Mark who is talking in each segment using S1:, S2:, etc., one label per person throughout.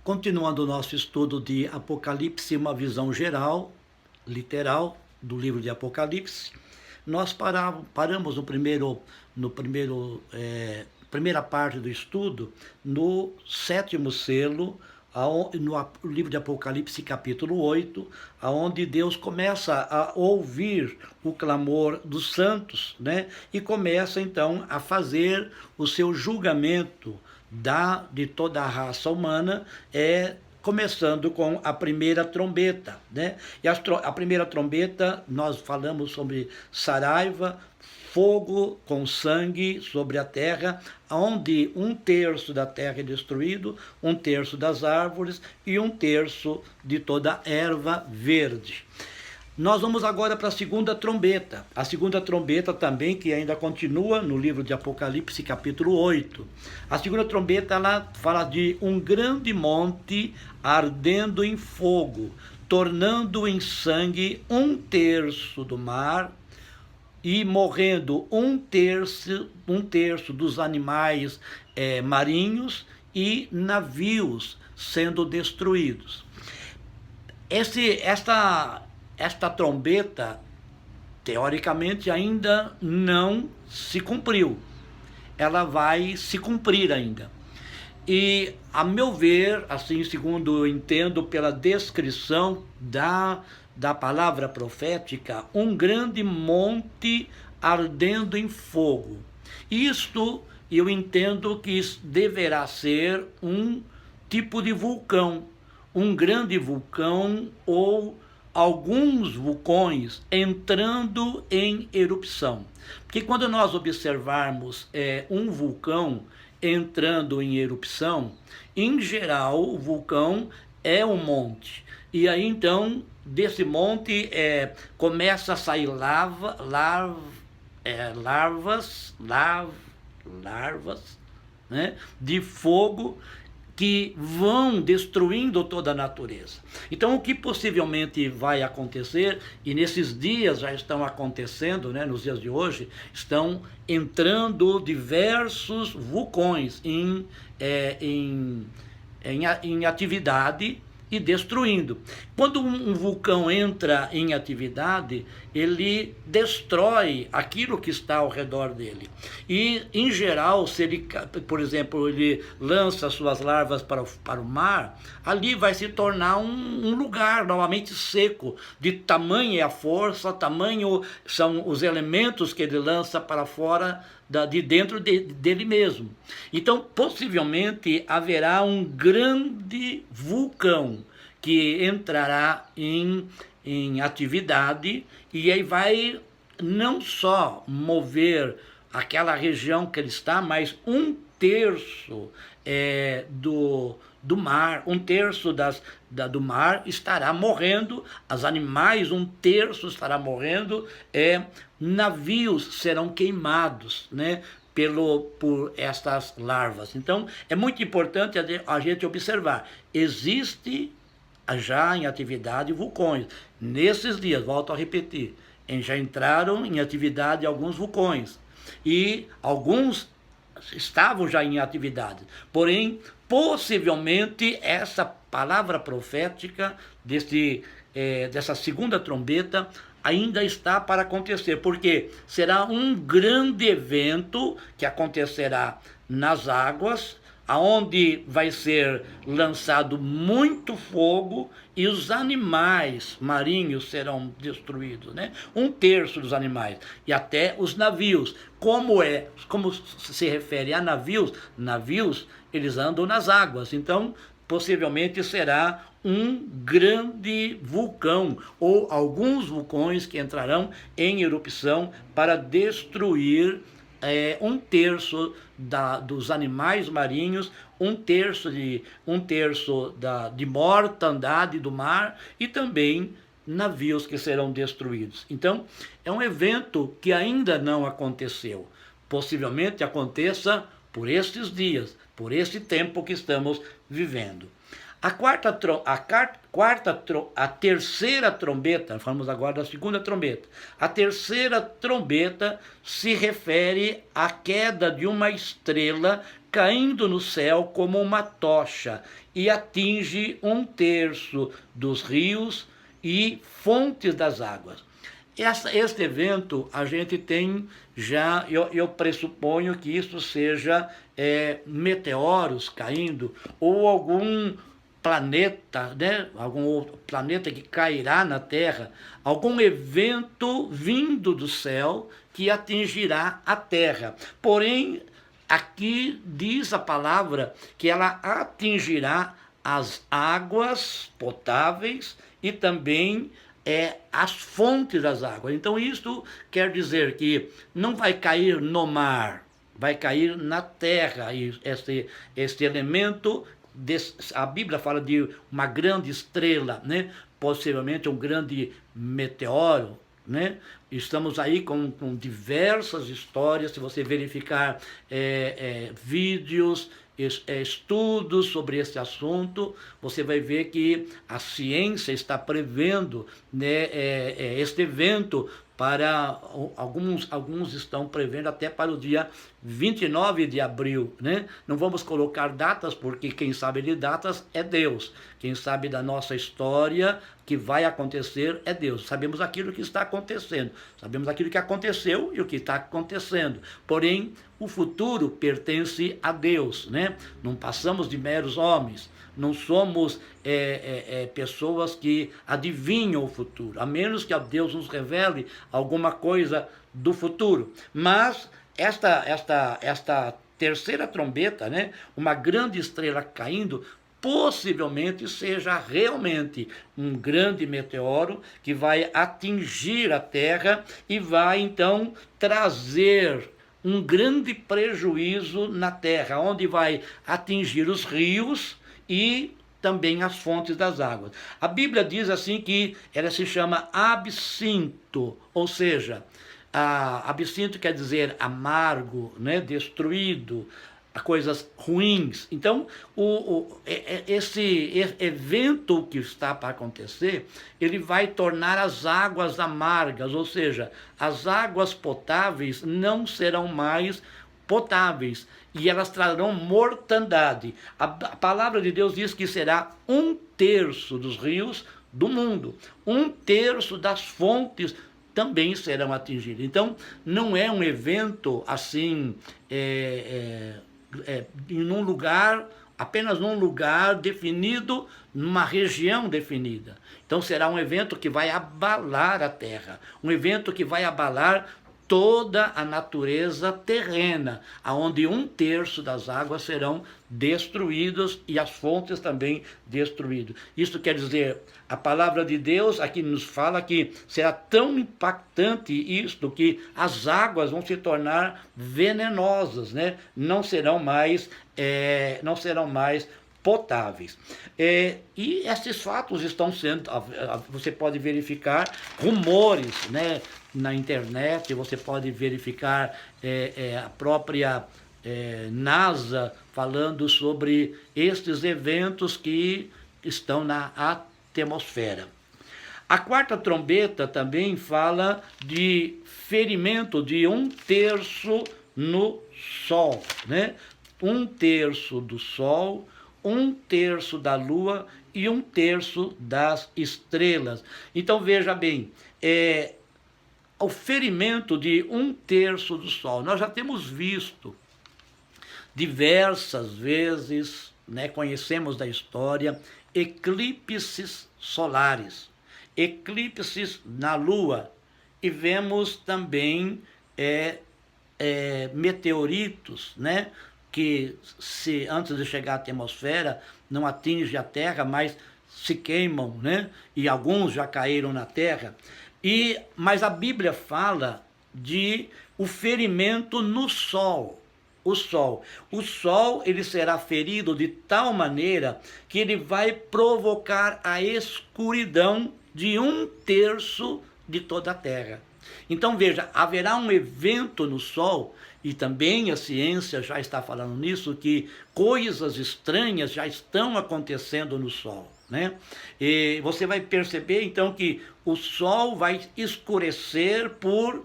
S1: Continuando o nosso estudo de Apocalipse, uma visão geral, literal, do livro de Apocalipse, nós paramos primeira parte do estudo, no sétimo selo, no livro de Apocalipse, capítulo 8, onde Deus começa a ouvir o clamor dos santos, né? E começa então a fazer o seu julgamento de toda a raça humana, começando com a primeira trombeta, né? E a primeira trombeta, nós falamos sobre Saraiva, fogo com sangue sobre a terra, onde 1/3 da terra é destruído, 1/3 das árvores e 1/3 de toda a erva verde. Nós vamos agora para a segunda trombeta. A segunda trombeta também, que ainda continua no livro de Apocalipse, capítulo 8. A segunda trombeta, ela fala de um grande monte ardendo em fogo, tornando em sangue 1/3 do mar, e morrendo 1/3 dos animais marinhos, e navios sendo destruídos. Esta trombeta, teoricamente, ainda não se cumpriu. Ela vai se cumprir ainda. E, a meu ver, assim, segundo eu entendo pela descrição da palavra profética, um grande monte ardendo em fogo. Isto eu entendo que deverá ser um tipo de vulcão, um grande vulcão ou alguns vulcões entrando em erupção. Porque quando nós observarmos um vulcão entrando em erupção, em geral o vulcão é um monte. E aí então, desse monte começa a sair larvas, né, de fogo, que vão destruindo toda a natureza. Então, o que possivelmente vai acontecer, e nesses dias já estão acontecendo, né, nos dias de hoje, estão entrando diversos vulcões em atividade e destruindo. Quando um vulcão entra em atividade, ele destrói aquilo que está ao redor dele. E, em geral, se ele, por exemplo, ele lança suas larvas para o mar, ali vai se tornar um lugar novamente seco, de tamanha a força, tamanho são os elementos que ele lança para fora de dentro dele mesmo. Então, possivelmente, haverá um grande vulcão que entrará em atividade, e aí vai não só mover aquela região que ele está, mas 1/3 do mar, 1/3 do mar estará morrendo, os animais, 1/3 estará morrendo, navios serão queimados, né, por estas larvas. Então, é muito importante a gente observar, existe já em atividade vulcões. Nesses dias, volto a repetir, já entraram em atividade alguns vulcões, e alguns estavam já em atividade. Porém, possivelmente, essa palavra profética dessa segunda trombeta ainda está para acontecer, porque será um grande evento que acontecerá nas águas, aonde vai ser lançado muito fogo, e os animais marinhos serão destruídos, né? 1/3 dos animais, e até os navios. Como se refere a navios, eles andam nas águas, então possivelmente será um grande vulcão, ou alguns vulcões que entrarão em erupção para destruir 1/3 dos animais marinhos, 1/3 de mortandade do mar, e também navios que serão destruídos. Então, é um evento que ainda não aconteceu. Possivelmente aconteça por estes dias, por esse tempo que estamos vivendo. A terceira trombeta, falamos agora da segunda trombeta. A terceira trombeta se refere à queda de uma estrela caindo no céu como uma tocha, e atinge 1/3 dos rios e fontes das águas. Este evento a gente tem já, eu pressuponho que isso seja meteoros caindo, ou algum planeta, né? Algum outro planeta que cairá na Terra, algum evento vindo do céu que atingirá a Terra. Porém, aqui diz a palavra que ela atingirá as águas potáveis e também as fontes das águas. Então isto quer dizer que não vai cair no mar, vai cair na terra. E este elemento, a Bíblia fala de uma grande estrela, né? Possivelmente um grande meteoro, né? Estamos aí com diversas histórias. Se você verificar vídeos, estudos sobre esse assunto, você vai ver que a ciência está prevendo, né, este evento para alguns estão prevendo até para o dia 29 de abril, né? Não vamos colocar datas, porque quem sabe de datas é Deus. Quem sabe da nossa história que vai acontecer é Deus. Sabemos aquilo que está acontecendo, sabemos aquilo que aconteceu e o que está acontecendo. Porém, o futuro pertence a Deus, né? Não passamos de meros homens. Não somos pessoas que adivinham o futuro, a menos que Deus nos revele alguma coisa do futuro. Mas esta terceira trombeta, né, uma grande estrela caindo, possivelmente seja realmente um grande meteoro que vai atingir a Terra e vai então trazer um grande prejuízo na Terra, onde vai atingir os rios e também as fontes das águas. A Bíblia diz assim que ela se chama absinto, ou seja, absinto quer dizer amargo, né, destruído, coisas ruins. Então, esse evento que está para acontecer, ele vai tornar as águas amargas, ou seja, as águas potáveis não serão mais potáveis, e elas trarão mortandade. A palavra de Deus diz que será 1/3 dos rios do mundo, 1/3 das fontes também serão atingidas. Então, não é um evento assim, em um lugar, apenas num lugar definido, numa região definida. Então será um evento que vai abalar a terra, um evento que vai abalar toda a natureza terrena, aonde 1/3 das águas serão destruídas e as fontes também destruídas. Isso quer dizer, a palavra de Deus aqui nos fala que será tão impactante isto que as águas vão se tornar venenosas, né? Não serão mais potáveis. E esses fatos estão sendo, você pode verificar rumores, né, na internet, você pode verificar a própria NASA falando sobre estes eventos que estão na atmosfera. A quarta trombeta também fala de ferimento de 1/3 no Sol, né? 1/3 do Sol, 1/3 da Lua e 1/3 das estrelas. Então veja bem, o ferimento de 1/3 do Sol. Nós já temos visto diversas vezes, né, conhecemos da história, eclipses solares, eclipses na Lua, e vemos também meteoritos, né, que antes de chegar à atmosfera não atingem a Terra, mas se queimam, né, e alguns já caíram na Terra. Mas a Bíblia fala de o ferimento no Sol. O Sol ele será ferido de tal maneira que ele vai provocar a escuridão de 1/3 de toda a Terra. Então veja, haverá um evento no Sol, e também a ciência já está falando nisso, que coisas estranhas já estão acontecendo no Sol, né? E você vai perceber então que o Sol vai escurecer por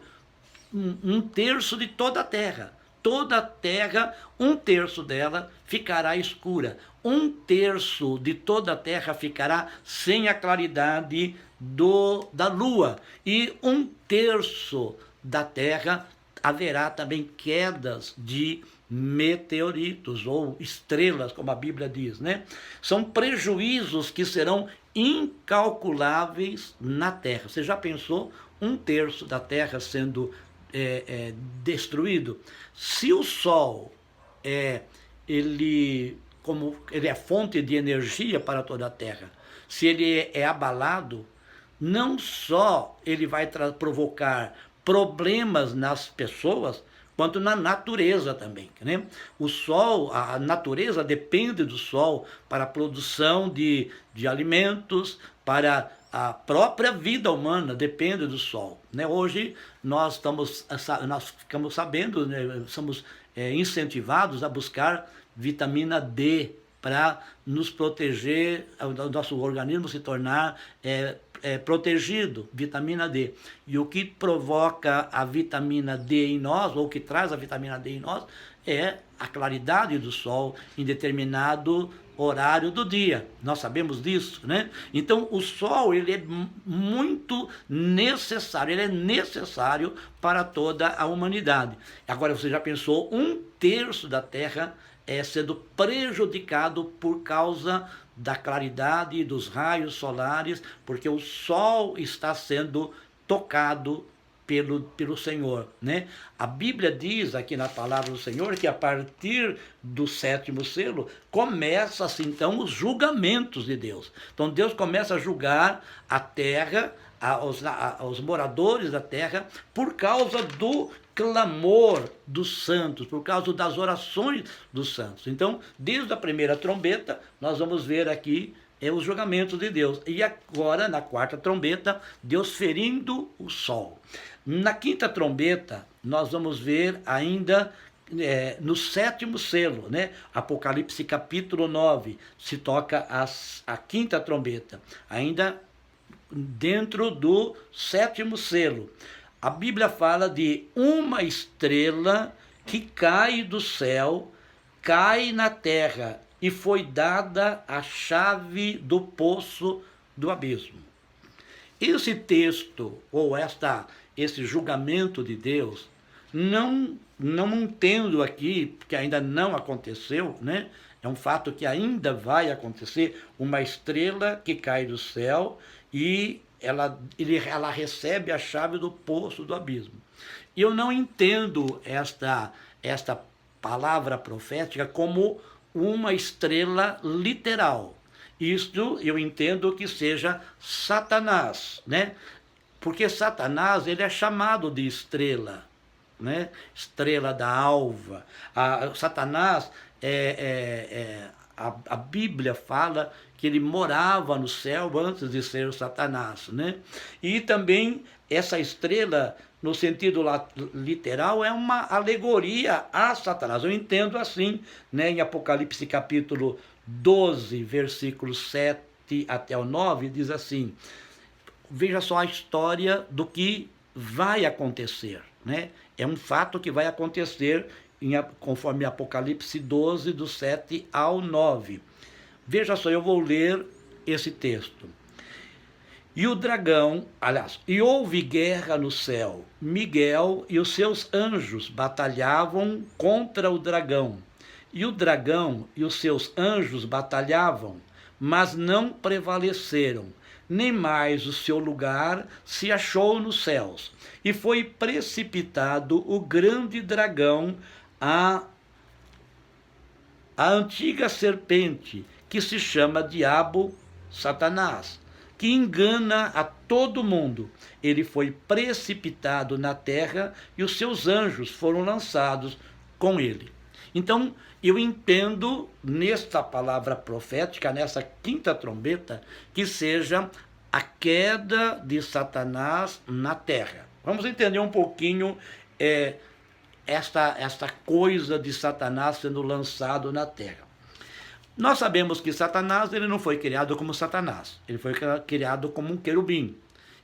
S1: 1/3 de toda a Terra. toda a terra, 1/3 dela ficará escura. 1/3 de toda a terra ficará sem a claridade da lua. E 1/3 da terra haverá também quedas de meteoritos ou estrelas, como a Bíblia diz, né? São prejuízos que serão incalculáveis na terra. Você já pensou 1/3 da terra sendo destruído? Se o Sol como ele é fonte de energia para toda a terra, se ele é abalado, não só ele vai provocar problemas nas pessoas, quanto na natureza também, né? O Sol, a natureza depende do Sol para a produção de alimentos, para a própria vida humana depende do Sol, né? Hoje nós ficamos sabendo, né? Somos incentivados a buscar vitamina D para nos proteger, o nosso organismo se tornar protegido, vitamina D. E o que provoca a vitamina D em nós, ou o que traz a vitamina D em nós, é a claridade do Sol em determinado horário do dia. Nós sabemos disso, né? Então o Sol, ele é muito necessário, ele é necessário para toda a humanidade. Agora, você já pensou 1/3 da Terra sendo prejudicado por causa da claridade dos raios solares, porque o Sol está sendo tocado pelo Senhor, né? A Bíblia diz aqui na palavra do Senhor que a partir do 7º selo começa-se então os julgamentos de Deus. Então Deus começa a julgar a terra, os moradores da terra, por causa do clamor dos santos, por causa das orações dos santos. Então, desde a primeira trombeta, nós vamos ver aqui os julgamentos de Deus. E agora, na 4ª trombeta, Deus ferindo o sol. Na 5ª trombeta, nós vamos ver ainda no 7º selo, né? Apocalipse capítulo 9, se toca a 5ª trombeta, ainda dentro do 7º selo. A Bíblia fala de uma estrela que cai do céu, cai na terra, e foi dada a chave do poço do abismo. Esse texto, ou esse julgamento de Deus, não entendo aqui, porque ainda não aconteceu, né? É um fato que ainda vai acontecer, uma estrela que cai do céu e ela recebe a chave do poço do abismo. E eu não entendo esta palavra profética como uma estrela literal. Isto eu entendo que seja Satanás, né? Porque Satanás, ele é chamado de estrela, né? Estrela da alva. Satanás, a Bíblia fala que ele morava no céu antes de ser Satanás, né? E também essa estrela, no sentido literal, é uma alegoria a Satanás. Eu entendo assim, né? Em Apocalipse capítulo 12, versículos 7 até o 9, diz assim: veja só a história do que vai acontecer, né? É um fato que vai acontecer conforme Apocalipse 12, do 7 ao 9. Veja só, eu vou ler esse texto. E o dragão, e houve guerra no céu. Miguel e os seus anjos batalhavam contra o dragão. E o dragão e os seus anjos batalhavam, mas não prevaleceram, nem mais o seu lugar se achou nos céus. E foi precipitado o grande dragão, a antiga serpente, que se chama Diabo, Satanás, que engana a todo mundo. Ele foi precipitado na terra e os seus anjos foram lançados com ele. Então, eu entendo nesta palavra profética, nessa 5ª trombeta, que seja a queda de Satanás na terra. Vamos entender um pouquinho esta coisa de Satanás sendo lançado na terra. Nós sabemos que Satanás, ele não foi criado como Satanás, ele foi criado como um querubim.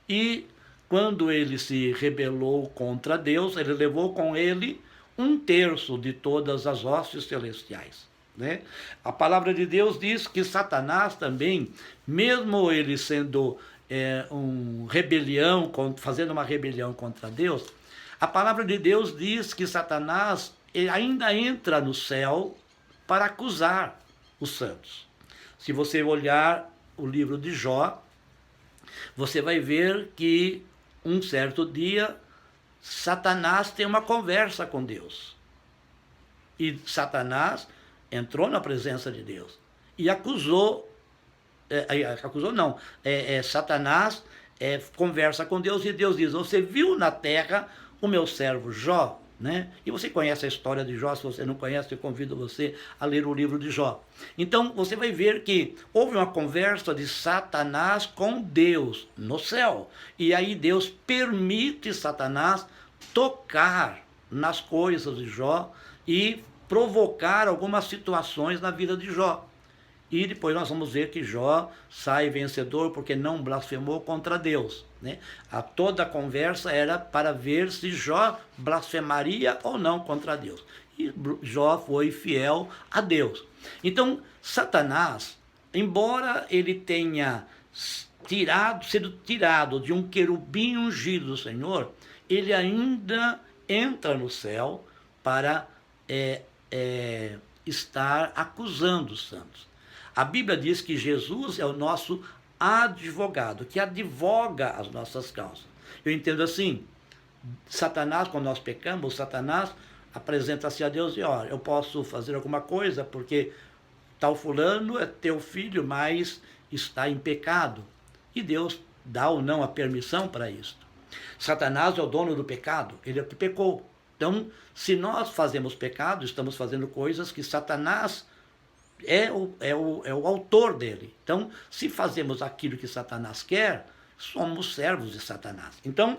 S1: E quando ele se rebelou contra Deus, ele levou com ele 1/3 de todas as hostes celestiais, né? A palavra de Deus diz que Satanás também, mesmo ele sendo fazendo uma rebelião contra Deus, a palavra de Deus diz que Satanás ele ainda entra no céu para acusar os santos. Se você olhar o livro de Jó, você vai ver que um certo dia Satanás tem uma conversa com Deus. E Satanás entrou na presença de Deus e Satanás conversa com Deus e Deus diz: você viu na terra o meu servo Jó? Né? E você conhece a história de Jó. Se você não conhece, eu convido você a ler o livro de Jó. Então você vai ver que houve uma conversa de Satanás com Deus no céu, e aí Deus permite Satanás tocar nas coisas de Jó e provocar algumas situações na vida de Jó. E depois nós vamos ver que Jó sai vencedor porque não blasfemou contra Deus, né? Toda a conversa era para ver se Jó blasfemaria ou não contra Deus. E Jó foi fiel a Deus. Então, Satanás, embora ele tenha sido tirado de um querubim ungido do Senhor, ele ainda entra no céu para estar acusando os santos. A Bíblia diz que Jesus é o nosso advogado, que advoga as nossas causas. Eu entendo assim: Satanás, quando nós pecamos, Satanás apresenta-se a Deus e olha, eu posso fazer alguma coisa porque tal fulano é teu filho, mas está em pecado. E Deus dá ou não a permissão para isso. Satanás é o dono do pecado, ele é o que pecou. Então, se nós fazemos pecado, estamos fazendo coisas que Satanás é o autor dele. Então, se fazemos aquilo que Satanás quer, somos servos de Satanás. Então,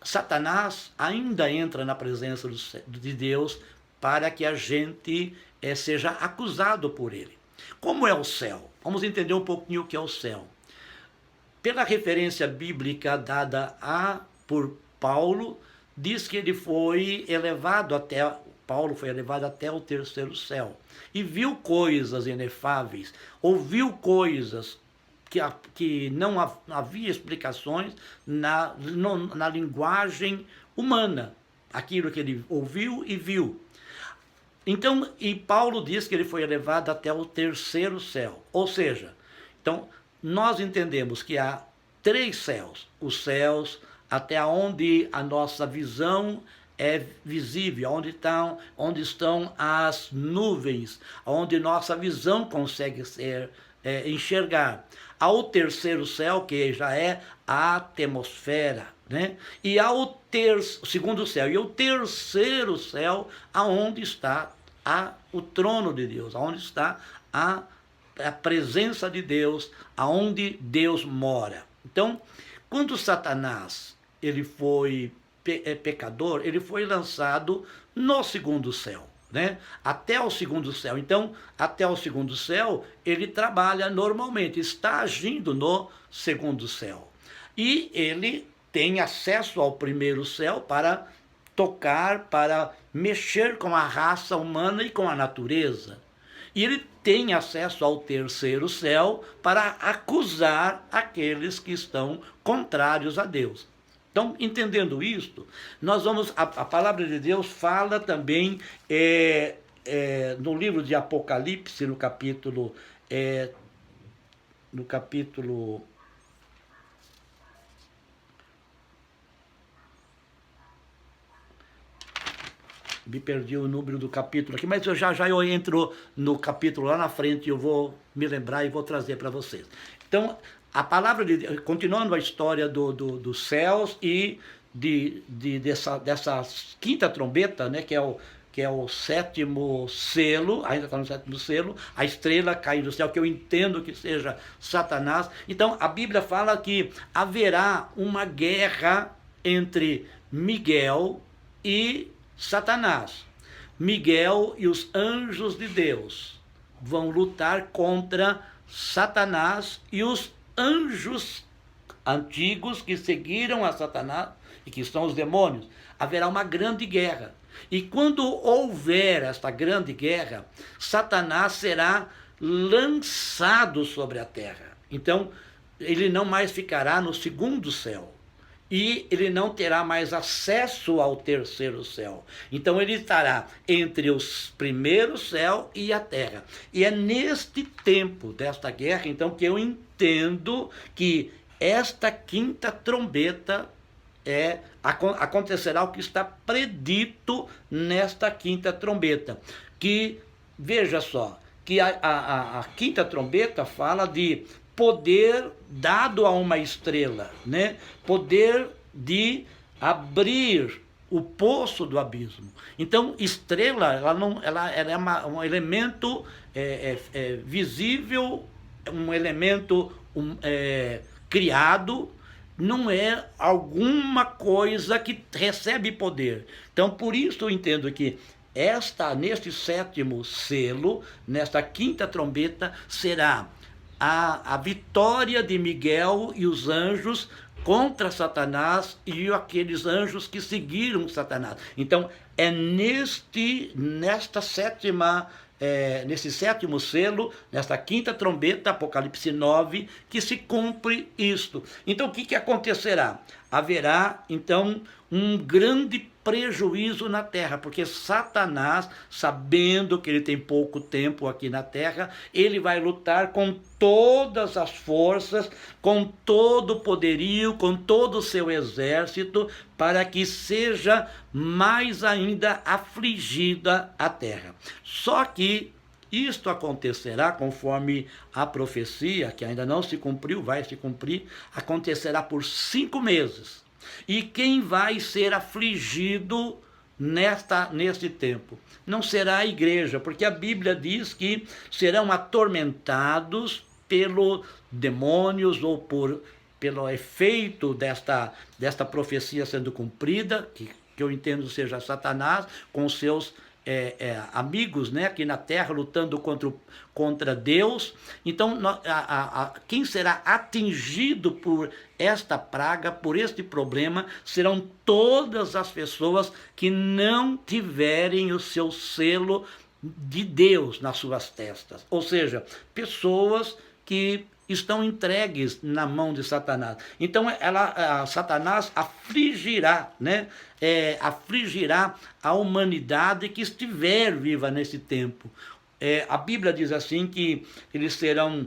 S1: Satanás ainda entra na presença de Deus para que a gente seja acusado por ele. Como é o céu? Vamos entender um pouquinho o que é o céu. Pela referência bíblica dada por Paulo, diz que Paulo foi elevado até o 3º céu e viu coisas inefáveis, ouviu coisas que não havia explicações na linguagem humana, aquilo que ele ouviu e viu. Então, e Paulo diz que ele foi elevado até o 3º céu, ou seja, então nós entendemos que há 3 céus, os céus até onde a nossa visão é visível, onde estão as nuvens, onde nossa visão consegue enxergar. Há o 3º céu, que já é a atmosfera, né? E há o 2º céu, e o 3º céu, aonde está o trono de Deus, aonde está a presença de Deus, aonde Deus mora. Então, quando Satanás ele foi pecador, ele foi lançado no 2º céu, né? Até o 2º céu. Então, até o 2º céu, ele trabalha normalmente, está agindo no 2º céu. E ele tem acesso ao 1º céu para tocar, para mexer com a raça humana e com a natureza. E ele tem acesso ao 3º céu para acusar aqueles que estão contrários a Deus. Então, entendendo isto, nós vamos. A palavra de Deus fala também no livro de Apocalipse, no capítulo. Me perdi o número do capítulo aqui, mas eu entro no capítulo lá na frente, eu vou me lembrar e vou trazer para vocês. Então, a palavra de Deus, continuando a história dos céus e dessa 5ª trombeta, né, que é o 7º selo, ainda está no 7º selo, a estrela cai do céu, que eu entendo que seja Satanás. Então, a Bíblia fala que haverá uma guerra entre Miguel e Satanás. Miguel e os anjos de Deus vão lutar contra Satanás e os anjos antigos que seguiram a Satanás e que são os demônios. Haverá uma grande guerra. E quando houver esta grande guerra, Satanás será lançado sobre a terra. Então, ele não mais ficará no segundo céu. E ele não terá mais acesso ao terceiro céu. Então ele estará entre os primeiros céu e a terra. E é neste tempo desta guerra, então, que eu entendo que esta quinta trombeta acontecerá o que está predito nesta quinta trombeta. Que, veja só, que a quinta trombeta fala de poder dado a uma estrela, né? Poder de abrir o poço do abismo. Então, estrela, ela é um elemento visível, um elemento criado, não é alguma coisa que recebe poder. Então, por isso eu entendo que neste sétimo selo, nesta quinta trombeta, será a vitória de Miguel e os anjos contra Satanás e aqueles anjos que seguiram Satanás. Então, é nesse sétimo selo, nesta quinta trombeta, Apocalipse 9, que se cumpre isto. Então, o que acontecerá? Haverá, então, um grande prejuízo na terra, porque Satanás, sabendo que ele tem pouco tempo aqui na terra, ele vai lutar com todas as forças, com todo o poderio, com todo o seu exército, para que seja mais ainda afligida a terra. Só que isto acontecerá conforme a profecia, que ainda não se cumpriu, vai se cumprir, acontecerá por 5 meses. E quem vai ser afligido neste tempo? Não será a igreja, porque a Bíblia diz que serão atormentados pelos demônios ou pelo efeito desta profecia sendo cumprida, que eu entendo seja Satanás, com seus amigos, né, aqui na terra, lutando contra Deus. Então, quem será atingido por esta praga, por este problema, serão todas as pessoas que não tiverem o seu selo de Deus nas suas testas. Ou seja, pessoas que estão entregues na mão de Satanás. Então, Satanás afligirá, né? Afligirá a humanidade que estiver viva nesse tempo. A Bíblia diz assim que eles serão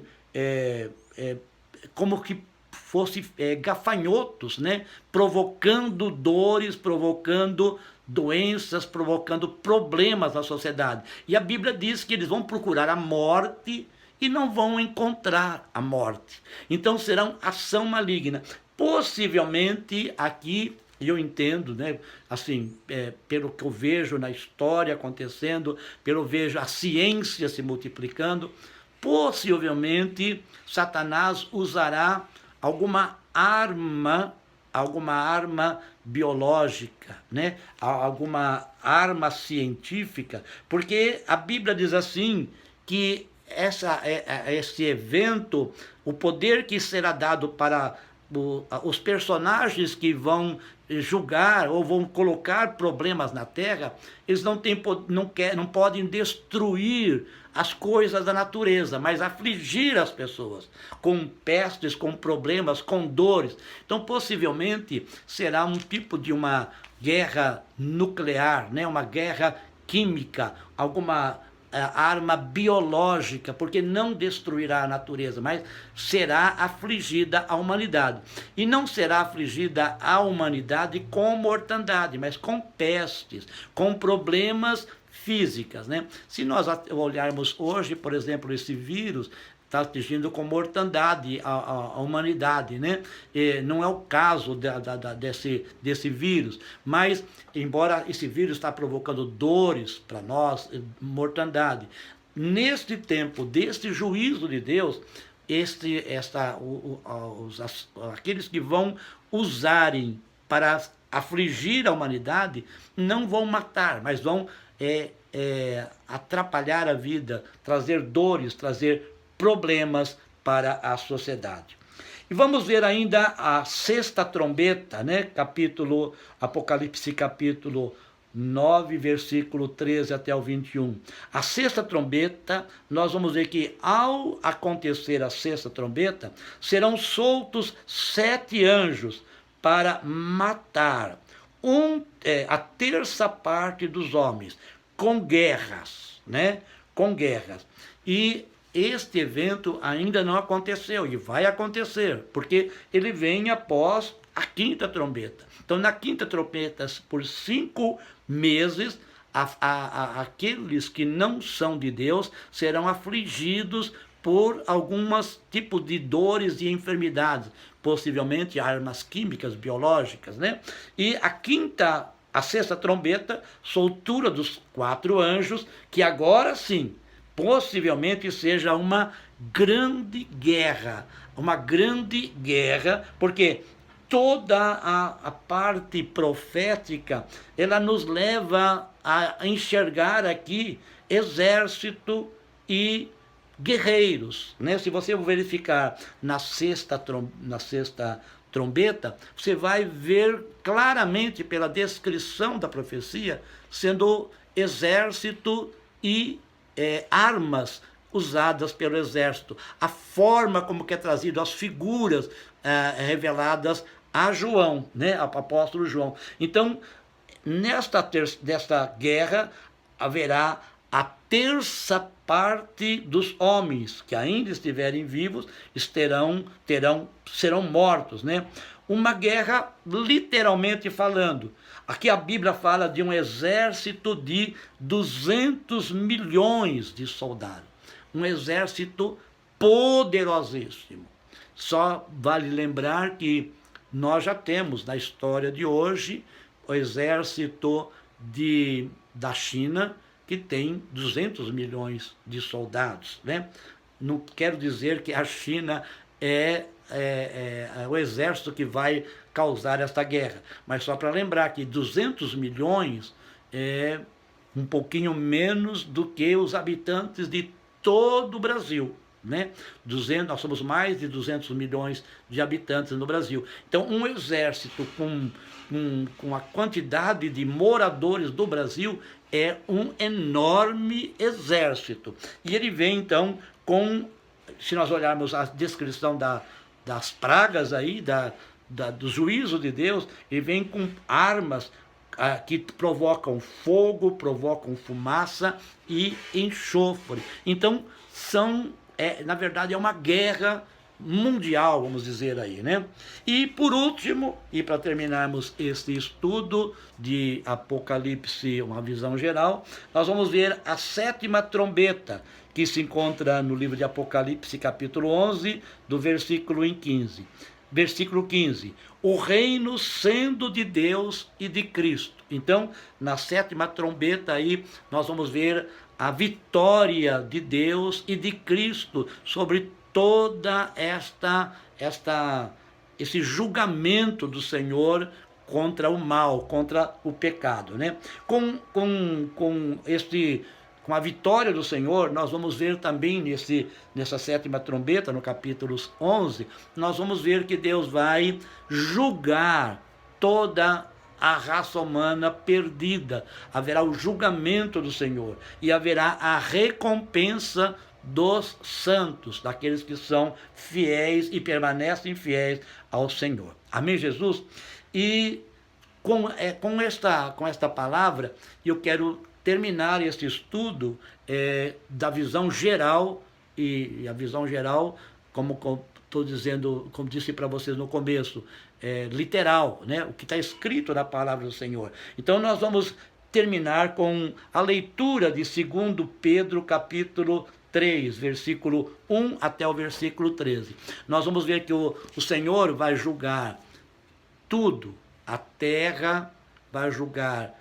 S1: como que fossem gafanhotos, né? Provocando dores, provocando doenças, provocando problemas na sociedade. E a Bíblia diz que eles vão procurar a morte e não vão encontrar a morte. Então serão ação maligna. Possivelmente aqui, eu entendo, né, assim, pelo que eu vejo na história acontecendo, pelo que eu vejo a ciência se multiplicando, possivelmente Satanás usará alguma arma biológica, né? Alguma arma científica, porque a Bíblia diz assim que esse evento, o poder que será dado para os personagens que vão julgar ou vão colocar problemas na terra, eles não podem destruir as coisas da natureza, mas afligir as pessoas com pestes, com problemas, com dores. Então, possivelmente, será um tipo de uma guerra nuclear, né? Uma guerra química, alguma arma biológica, porque não destruirá a natureza, mas será afligida a humanidade. E não será afligida a humanidade com mortandade, mas com pestes, com problemas físicas, né? Se nós olharmos hoje, por exemplo, esse vírus está atingindo com mortandade a humanidade, né? Não é o caso desse vírus, mas embora esse vírus está provocando dores para nós, mortandade, neste tempo deste juízo de Deus, aqueles que vão usarem para afligir a humanidade não vão matar, mas vão atrapalhar a vida, trazer dores, trazer problemas para a sociedade. E vamos ver ainda a sexta trombeta, né? Apocalipse capítulo 9, versículo 13 até o 21. A sexta trombeta, nós vamos ver que ao acontecer a sexta trombeta, serão soltos 7 anjos para matar a terça parte dos homens, com guerras, né? Com guerras. E este evento ainda não aconteceu, e vai acontecer, porque ele vem após a quinta trombeta. Então, na quinta trombeta, por 5 meses, aqueles que não são de Deus serão afligidos por alguns tipos de dores e enfermidades, possivelmente armas químicas, biológicas, né? E a sexta trombeta, soltura dos 4 anjos, que agora sim, possivelmente seja uma grande guerra, porque toda a parte profética, ela nos leva a enxergar aqui exército e guerreiros, né? Se você verificar na sexta trombeta, você vai ver claramente pela descrição da profecia, sendo exército e armas usadas pelo exército, a forma como que é trazido, as figuras reveladas a João, né, ao apóstolo João. Então, nesta guerra haverá a terça parte dos homens que ainda estiverem vivos serão mortos, né? Uma guerra literalmente falando. Aqui a Bíblia fala de um exército de 200 milhões de soldados. Um exército poderosíssimo. Só vale lembrar que nós já temos na história de hoje o exército da China, que tem 200 milhões de soldados, né? Não quero dizer que a China é o exército que vai causar esta guerra, mas só para lembrar que 200 milhões é um pouquinho menos do que os habitantes de todo o Brasil, né? Nós somos mais de 200 milhões de habitantes no Brasil. Então, um exército com a quantidade de moradores do Brasil é um enorme exército. E ele vem, então, se nós olharmos a descrição das pragas aí, do juízo de Deus, ele vem com armas que provocam fogo, provocam fumaça e enxofre. Então, na verdade, é uma guerra mundial, vamos dizer aí, né? E por último, e para terminarmos este estudo de Apocalipse, uma visão geral, nós vamos ver a sétima trombeta, que se encontra no livro de Apocalipse, capítulo 11, do versículo 15. Versículo 15, o reino sendo de Deus e de Cristo. Então, na sétima trombeta aí, nós vamos ver a vitória de Deus e de Cristo sobre toda esse julgamento do Senhor contra o mal, contra o pecado, né? Com a vitória do Senhor, nós vamos ver também nessa sétima trombeta, no capítulo 11, nós vamos ver que Deus vai julgar toda a raça humana perdida. Haverá o julgamento do Senhor e haverá a recompensa dos santos, daqueles que são fiéis e permanecem fiéis ao Senhor. Amém, Jesus? E com esta palavra, eu quero terminar este estudo da visão geral, e a visão geral, como estou dizendo, como disse para vocês no começo, literal, né? O que está escrito na palavra do Senhor. Então nós vamos terminar com a leitura de 2 Pedro, capítulo 3, versículo 1 até o versículo 13. Nós vamos ver que o Senhor vai julgar tudo, a terra, vai julgar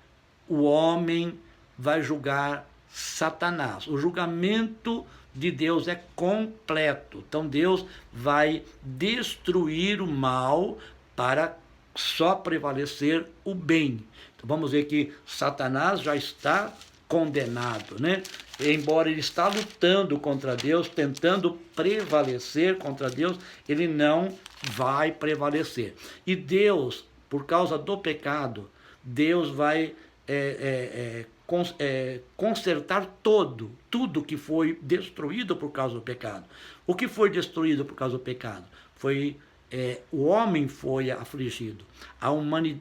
S1: o homem, vai julgar Satanás. O julgamento de Deus é completo. Então Deus vai destruir o mal para só prevalecer o bem. Então vamos ver que Satanás já está condenado, né? Embora ele está lutando contra Deus, tentando prevalecer contra Deus, ele não vai prevalecer. E Deus, por causa do pecado, Deus vai consertar tudo que foi destruído por causa do pecado. O que foi destruído por causa do pecado? O homem foi afligido,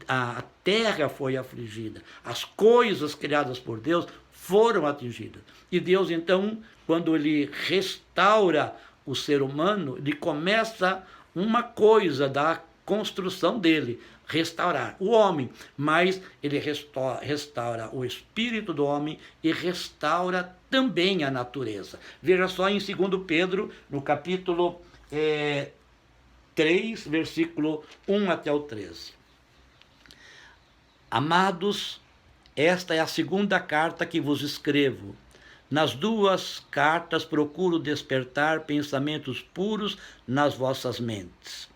S1: a terra foi afligida, as coisas criadas por Deus foram atingidas. E Deus, então, quando ele restaura o ser humano, ele começa uma coisa da construção dele, restaurar o homem, mas ele restaura o espírito do homem e restaura também a natureza. Veja só em 2 Pedro, no capítulo 3, versículo 1 até o 13. Amados, esta é a segunda carta que vos escrevo. Nas duas cartas procuro despertar pensamentos puros nas vossas mentes.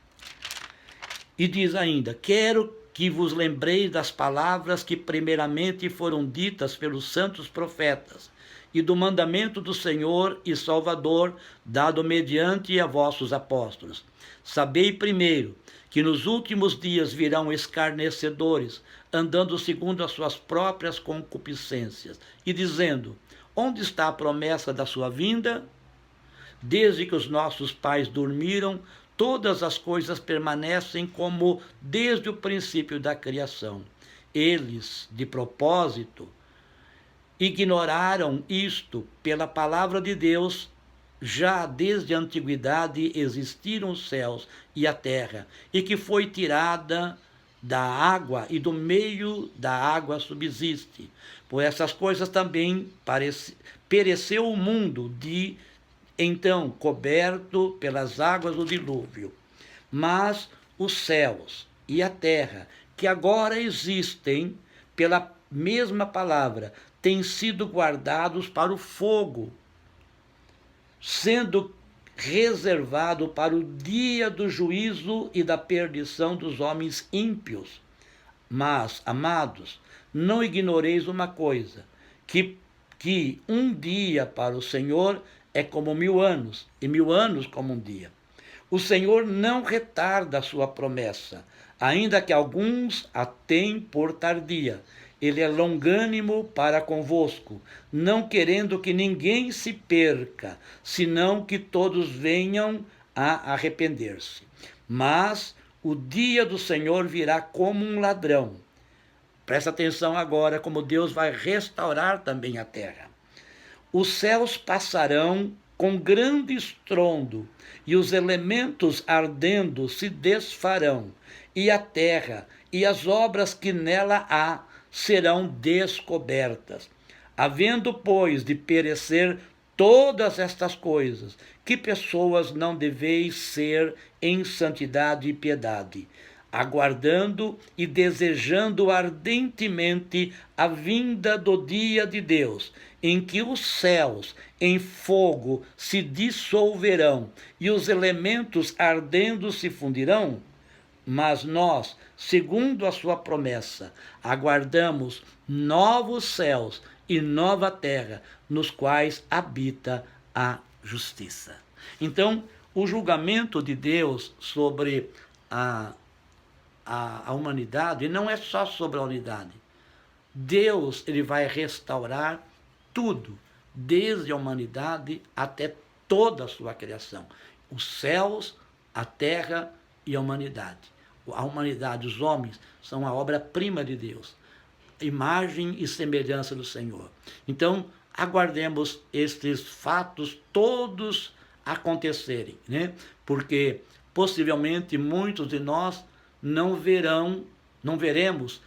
S1: E diz ainda: quero que vos lembreis das palavras que primeiramente foram ditas pelos santos profetas, e do mandamento do Senhor e Salvador, dado mediante a vossos apóstolos. Sabei primeiro que nos últimos dias virão escarnecedores, andando segundo as suas próprias concupiscências, e dizendo: onde está a promessa da sua vinda? Desde que os nossos pais dormiram, todas as coisas permanecem como desde o princípio da criação. Eles, de propósito, ignoraram isto. Pela palavra de Deus, já desde a antiguidade existiram os céus e a terra, e que foi tirada da água, e do meio da água subsiste. Por essas coisas também pereceu o mundo então coberto pelas águas do dilúvio. Mas os céus e a terra, que agora existem pela mesma palavra, têm sido guardados para o fogo, sendo reservado para o dia do juízo e da perdição dos homens ímpios. Mas, amados, não ignoreis uma coisa, que um dia para o Senhor é como 1000 anos, e 1000 anos como um dia. O Senhor não retarda a sua promessa, ainda que alguns a tenham por tardia. Ele é longânimo para convosco, não querendo que ninguém se perca, senão que todos venham a arrepender-se. Mas o dia do Senhor virá como um ladrão. Presta atenção agora como Deus vai restaurar também a terra. Os céus passarão com grande estrondo, e os elementos ardendo se desfarão, e a terra e as obras que nela há serão descobertas. Havendo, pois, de perecer todas estas coisas, que pessoas não deveis ser em santidade e piedade, aguardando e desejando ardentemente a vinda do dia de Deus, em que os céus em fogo se dissolverão e os elementos ardendo se fundirão? Mas nós, segundo a sua promessa, aguardamos novos céus e nova terra, nos quais habita a justiça. Então, o julgamento de Deus sobre a humanidade não é só sobre a humanidade. Deus, ele vai restaurar tudo, desde a humanidade até toda a sua criação. Os céus, a terra e a humanidade. A humanidade, os homens, são a obra-prima de Deus, imagem e semelhança do Senhor. Então, aguardemos estes fatos todos acontecerem, né? Porque possivelmente muitos de nós não veremos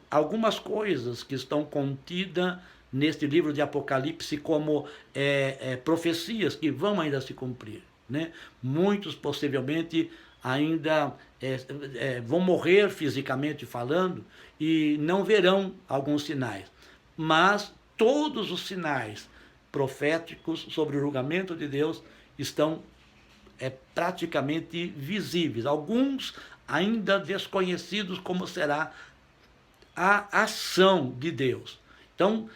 S1: algumas coisas que estão contidas neste livro de Apocalipse como profecias que vão ainda se cumprir, né? Muitos possivelmente ainda vão morrer fisicamente falando e não verão alguns sinais, mas todos os sinais proféticos sobre o julgamento de Deus estão praticamente visíveis, alguns ainda desconhecidos como será a ação de Deus. Então,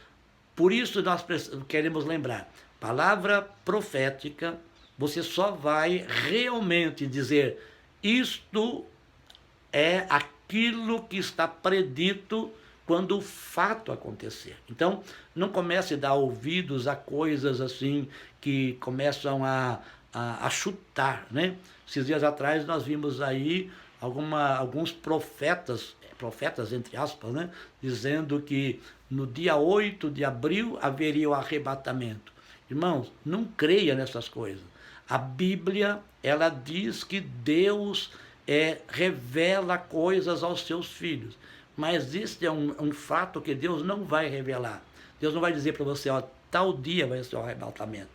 S1: por isso nós queremos lembrar, palavra profética, você só vai realmente dizer, isto é aquilo que está predito quando o fato acontecer. Então, não comece a dar ouvidos a coisas assim que começam a chutar, né? Esses dias atrás nós vimos aí alguns profetas entre aspas, né? Dizendo que no dia 8 de abril haveria o arrebatamento. Irmãos, não creia nessas coisas. A Bíblia, ela diz que Deus revela coisas aos seus filhos. Mas isso é um fato que Deus não vai revelar. Deus não vai dizer para você, ó, tal dia vai ser o arrebatamento.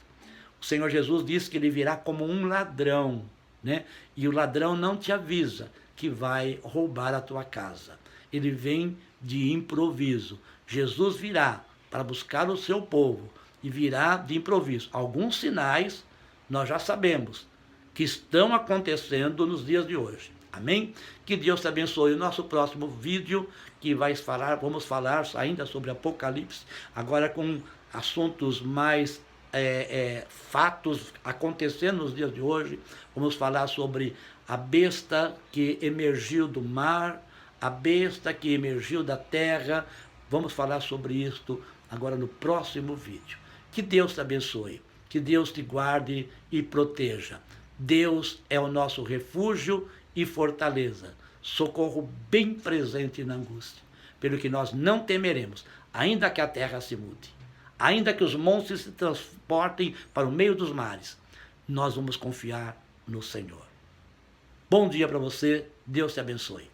S1: O Senhor Jesus disse que ele virá como um ladrão, né? E o ladrão não te avisa que vai roubar a tua casa. Ele vem de improviso. Jesus virá para buscar o seu povo e virá de improviso. Alguns sinais nós já sabemos que estão acontecendo nos dias de hoje. Amém? Que Deus te abençoe. O nosso próximo vídeo, que vamos falar ainda sobre Apocalipse, agora com assuntos mais fatos acontecendo nos dias de hoje. Vamos falar sobre a besta que emergiu do mar, a besta que emergiu da terra. Vamos falar sobre isto agora no próximo vídeo. Que Deus te abençoe, que Deus te guarde e proteja. Deus é o nosso refúgio e fortaleza, socorro bem presente na angústia, pelo que nós não temeremos, ainda que a terra se mude, ainda que os montes se transportem para o meio dos mares, nós vamos confiar no Senhor. Bom dia para você, Deus te abençoe.